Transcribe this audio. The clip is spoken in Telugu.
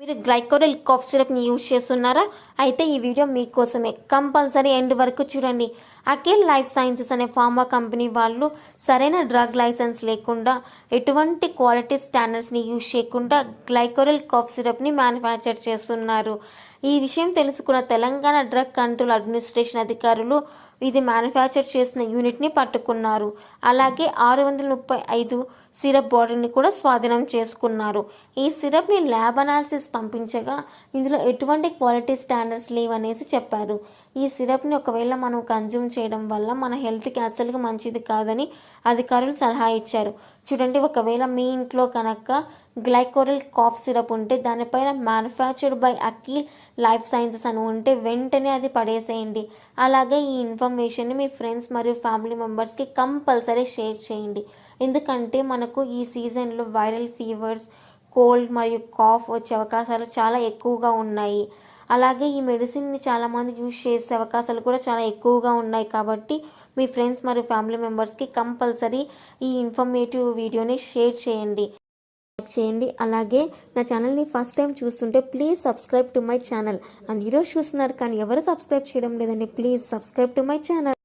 మీరు గ్లైకోరిల్ కాఫ్ సిరప్ని యూజ్ చేస్తున్నారా? అయితే ఈ వీడియో మీకోసమే. కంపల్సరీ ఎండ్ వరకు చూడండి. అకేల్ లైఫ్ సైన్సెస్ అనే ఫార్మా కంపెనీ వాళ్ళు సరైన డ్రగ్ లైసెన్స్ లేకుండా, ఎటువంటి క్వాలిటీ స్టాండర్డ్స్ని యూజ్ చేయకుండా గ్లైకోరిల్ కాఫ్ సిరప్ని మ్యానుఫ్యాక్చర్ చేస్తున్నారు. ఈ విషయం తెలుసుకున్న తెలంగాణ డ్రగ్ కంట్రోల్ అడ్మినిస్ట్రేషన్ అధికారులు ఇది మ్యానుఫ్యాక్చర్ చేసిన యూనిట్ని పట్టుకున్నారు. అలాగే 635 సిరప్ బాటిల్ని కూడా స్వాధీనం చేసుకున్నారు. ఈ సిరప్ని ల్యాబ్ అనాలిసిస్ పంపించగా ఇందులో ఎటువంటి క్వాలిటీ స్టాండర్డ్స్ లేవనేసి చెప్పారు. ఈ సిరప్ని ఒకవేళ మనం కన్జ్యూమ్ చేయడం వల్ల మన హెల్త్కి అసలుగా మంచిది కాదని అధికారులు సలహా ఇచ్చారు. చూడండి, ఒకవేళ మీ ఇంట్లో కనుక గ్లైకోరిల్ కాఫ్ సిరప్ ఉంటే దానిపైన manufactured by Aqeel life sciences అని ఉంటే వెంటనే అది పడేసేయండి. అలాగే ఈ ఇన్ఫర్మేషన్ని మీ ఫ్రెండ్స్ మరియు ఫ్యామిలీ మెంబర్స్కి కంపల్సరీ షేర్ చేయండి. ఎందుకంటే మనకు ఈ సీజన్లో వైరల్ ఫీవర్స్, కోల్డ్ మరియు కాఫ్ వచ్చే అవకాశాలు చాలా ఎక్కువగా ఉన్నాయి. అలాగే ఈ మెడిసిన్ని చాలామంది యూజ్ చేసే అవకాశాలు కూడా చాలా ఎక్కువగా ఉన్నాయి. కాబట్టి మీ ఫ్రెండ్స్ మరియు ఫ్యామిలీ మెంబర్స్కి కంపల్సరీ ఈ ఇన్ఫర్మేటివ్ వీడియోని షేర్ చేయండి, లైక్ చేయండి. అలాగే నా ఛానల్ని ఫస్ట్ టైం చూస్తుంటే please subscribe to my channel. And videos చూస్తున్నారు కానీ ఎవరు సబ్స్క్రైబ్ చేయడం లేదండి. Please subscribe to my channel.